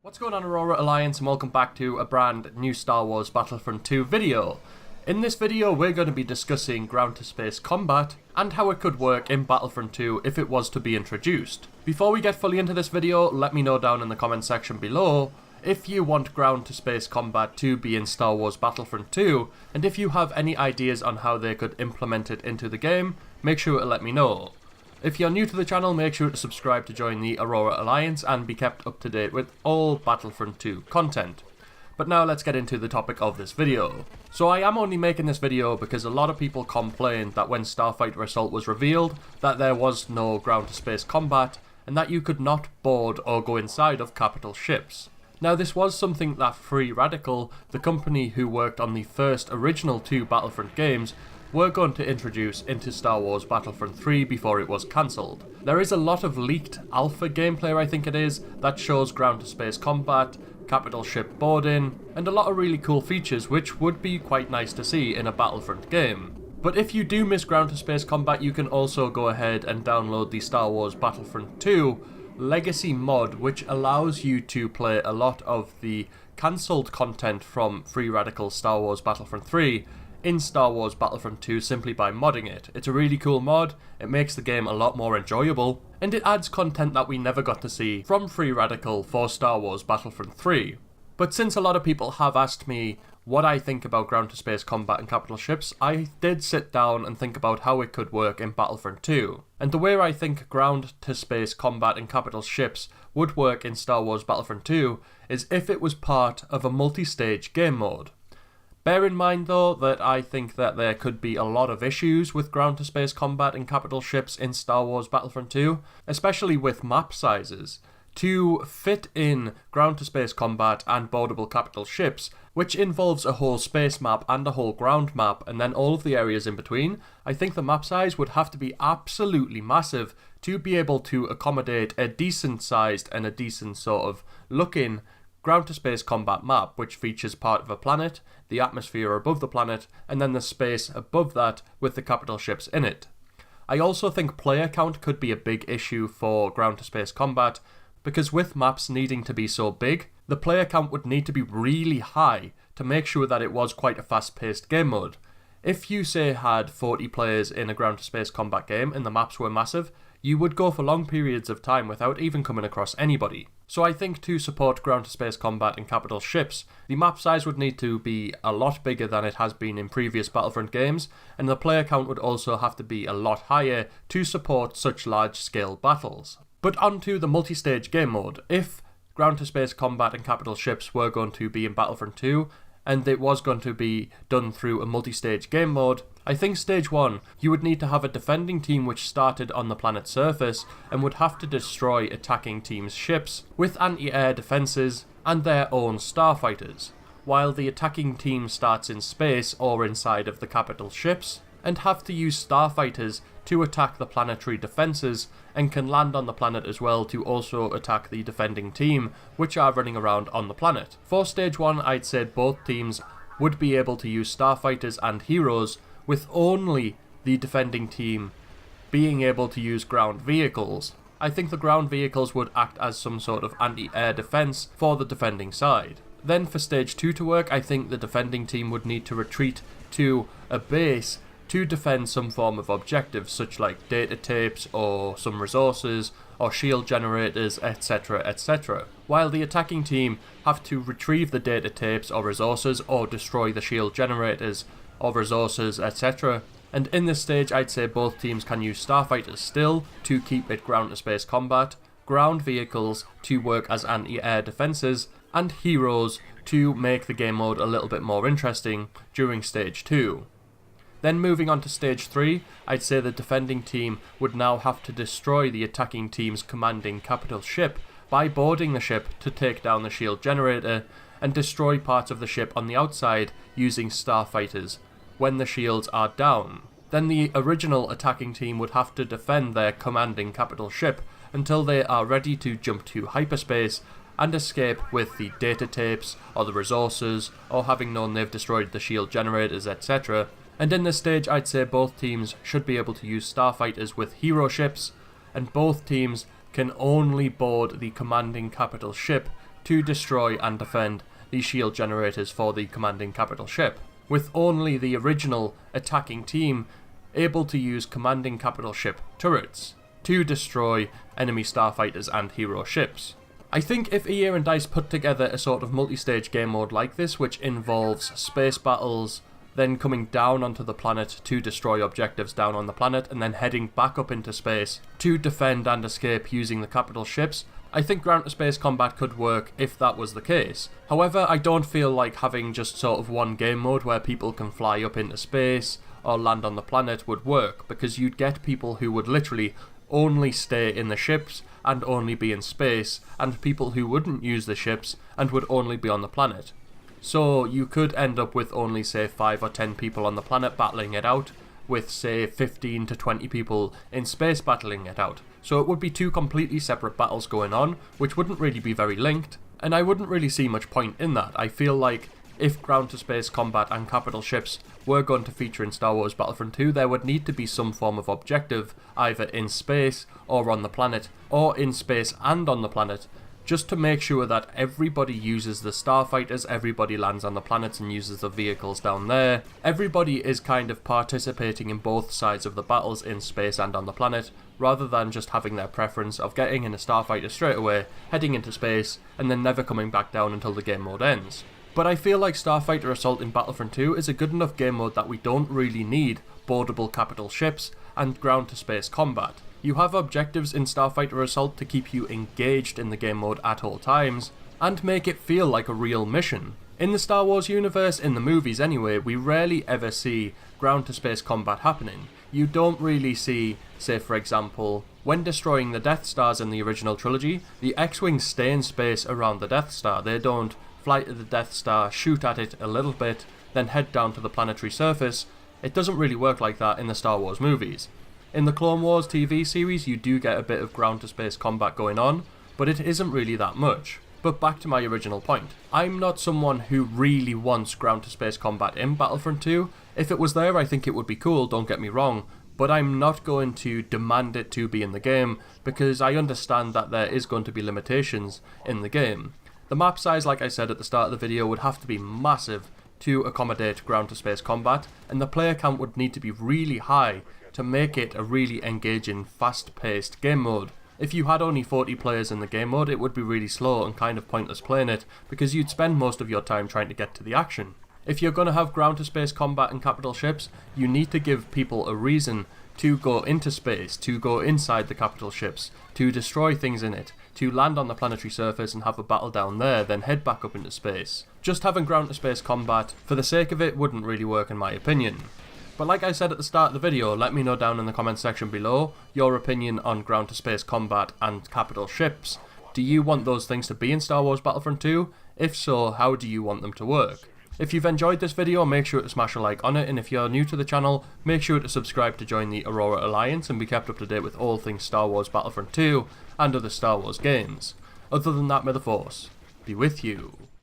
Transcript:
What's going on, Aurora Alliance, and welcome back to a brand new Star Wars Battlefront 2 video. In this video we're going to be discussing ground-to-space combat and how it could work in Battlefront 2 if it was to be introduced. Before we get fully into this video, let me know down in the comment section below if you want ground-to-space combat to be in Star Wars Battlefront 2, and if you have any ideas on how they could implement it into the game, make sure to let me know. If you're new to the channel, make sure to subscribe to join the Aurora Alliance and be kept up to date with all Battlefront 2 content. But now let's get into the topic of this video. So I am only making this video because a lot of people complained that when Starfighter Assault was revealed that there was no ground-to-space combat and that you could not board or go inside of capital ships. Now this was something that Free Radical, the company who worked on the first original two Battlefront games, were going to introduce into Star Wars Battlefront 3 before it was cancelled. There is a lot of leaked alpha gameplay, I think it is, that shows ground-to-space combat, capital ship boarding, and a lot of really cool features which would be quite nice to see in a Battlefront game. But if you do miss ground-to-space combat, you can also go ahead and download the Star Wars Battlefront 2 Legacy mod, which allows you to play a lot of the cancelled content from Free Radical Star Wars Battlefront 3 in Star Wars Battlefront 2 simply by modding it. It's a really cool mod, it makes the game a lot more enjoyable, and it adds content that we never got to see from Free Radical for Star Wars Battlefront 3. But since a lot of people have asked me what I think about ground-to-space combat and capital ships, I did sit down and think about how it could work in Battlefront 2. And the way I think ground-to-space combat and capital ships would work in Star Wars Battlefront 2 is if it was part of a multi-stage game mode. Bear in mind though that I think that there could be a lot of issues with ground-to-space combat and capital ships in Star Wars Battlefront 2, especially with map sizes. To fit in ground-to-space combat and boardable capital ships, which involves a whole space map and a whole ground map and then all of the areas in between, I think the map size would have to be absolutely massive to be able to accommodate a decent sized and a decent sort of looking ground-to-space combat map, which features part of a planet, the atmosphere above the planet, and then the space above that with the capital ships in it. I also think player count could be a big issue for ground-to-space combat, because with maps needing to be so big, the player count would need to be really high to make sure that it was quite a fast-paced game mode. If you say had 40 players in a ground-to-space combat game and the maps were massive, you would go for long periods of time without even coming across anybody. So I think to support ground-to-space combat and capital ships, the map size would need to be a lot bigger than it has been in previous Battlefront games, and the player count would also have to be a lot higher to support such large-scale battles. But onto the multi-stage game mode. If ground-to-space combat and capital ships were going to be in Battlefront 2, and it was going to be done through a multi-stage game mode, I think stage 1, you would need to have a defending team which started on the planet's surface and would have to destroy attacking teams' ships with anti-air defences and their own starfighters, while the attacking team starts in space or inside of the capital ships and have to use starfighters to attack the planetary defences and can land on the planet as well to also attack the defending team which are running around on the planet. For stage 1, I'd say both teams would be able to use starfighters and heroes, with only the defending team being able to use ground vehicles. I think the ground vehicles would act as some sort of anti-air defense for the defending side. Then for stage 2 to work, I think the defending team would need to retreat to a base to defend some form of objective, such like data tapes or some resources or shield generators, etc, etc. While the attacking team have to retrieve the data tapes or resources or destroy the shield generators or resources, etc. And in this stage I'd say both teams can use starfighters still to keep it ground-to-space combat, ground vehicles to work as anti-air defences, and heroes to make the game mode a little bit more interesting during stage 2. Then moving on to stage 3, I'd say the defending team would now have to destroy the attacking team's commanding capital ship by boarding the ship to take down the shield generator and destroy parts of the ship on the outside using starfighters when the shields are down. Then the original attacking team would have to defend their commanding capital ship until they are ready to jump to hyperspace and escape with the data tapes or the resources, or having known they've destroyed the shield generators, etc. And in this stage I'd say both teams should be able to use starfighters with hero ships, and both teams can only board the commanding capital ship to destroy and defend the shield generators for the commanding capital ship, with only the original attacking team able to use commanding capital ship turrets to destroy enemy starfighters and hero ships. I think if EA and DICE put together a sort of multi-stage game mode like this, which involves space battles, then coming down onto the planet to destroy objectives down on the planet, and then heading back up into space to defend and escape using the capital ships, I think ground-to-space combat could work if that was the case. However, I don't feel like having just sort of one game mode where people can fly up into space or land on the planet would work, because you'd get people who would literally only stay in the ships and only be in space, and people who wouldn't use the ships and would only be on the planet. So you could end up with only say 5 or 10 people on the planet battling it out, with say 15 to 20 people in space battling it out. So it would be two completely separate battles going on, which wouldn't really be very linked, and I wouldn't really see much point in that. I feel like if ground-to-space combat and capital ships were going to feature in Star Wars Battlefront 2, there would need to be some form of objective, either in space or on the planet, or in space and on the planet, just to make sure that everybody uses the starfighters, everybody lands on the planets and uses the vehicles down there. Everybody is kind of participating in both sides of the battles in space and on the planet, rather than just having their preference of getting in a starfighter straight away, heading into space, and then never coming back down until the game mode ends. But I feel like Starfighter Assault in Battlefront 2 is a good enough game mode that we don't really need boardable capital ships and ground-to-space combat. You have objectives in Starfighter Assault to keep you engaged in the game mode at all times, and make it feel like a real mission. In the Star Wars universe, in the movies anyway, we rarely ever see ground-to-space combat happening. You don't really see, say for example, when destroying the Death Stars in the original trilogy, the X-Wings stay in space around the Death Star. They don't fly to the Death Star, shoot at it a little bit, then head down to the planetary surface. It doesn't really work like that in the Star Wars movies. In the Clone Wars TV series, you do get a bit of ground-to-space combat going on, but it isn't really that much. But back to my original point. I'm not someone who really wants ground-to-space combat in Battlefront 2. If it was there, I think it would be cool, don't get me wrong, but I'm not going to demand it to be in the game, because I understand that there is going to be limitations in the game. The map size, like I said at the start of the video, would have to be massive to accommodate ground-to-space combat, and the player count would need to be really high to make it a really engaging, fast-paced game mode. If you had only 40 players in the game mode, it would be really slow and kind of pointless playing it, because you'd spend most of your time trying to get to the action. If you're going to have ground-to-space combat and capital ships, you need to give people a reason to go into space, to go inside the capital ships, to destroy things in it, to land on the planetary surface and have a battle down there, then head back up into space. Just having ground-to-space combat, for the sake of it, wouldn't really work in my opinion. But like I said at the start of the video, let me know down in the comments section below your opinion on ground-to-space combat and capital ships. Do you want those things to be in Star Wars Battlefront 2? If so, how do you want them to work? If you've enjoyed this video, make sure to smash a like on it, and if you're new to the channel, make sure to subscribe to join the Aurora Alliance and be kept up to date with all things Star Wars Battlefront 2 and other Star Wars games. Other than that, may the Force be with you.